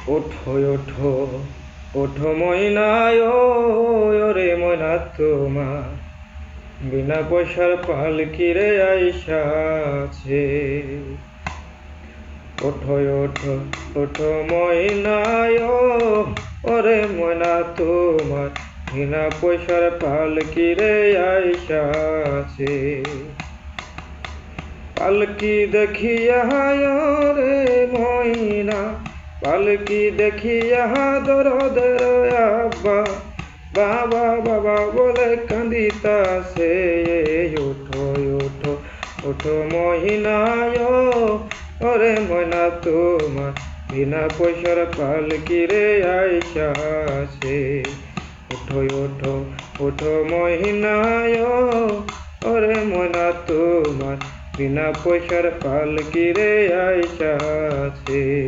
ওঠো ওঠো ওঠো ময়নায় ওরে ময়না তোমার বিনা পয়সার পালকি রে আইসাছে। ওঠো ওঠো ওঠো ময়নায় ওরে ময়না তোমার বিনা পয়সার পালকি রে আইসাছে। পালকি দেখিয়া রে ময়না পালকি দেখিয়া দরদের আব্বা বাবা বাবা বলে কান্দিতাছে। ওঠো ওঠো ওঠো মহিনায় ওরে ময়না তোমার বিনা পয়সার পালকি রে আইসাছে। ওঠো ওঠো ওঠো মহিনায় ওরে ময়না তোমার বিনা পয়সার পালকি রে আইসাছে।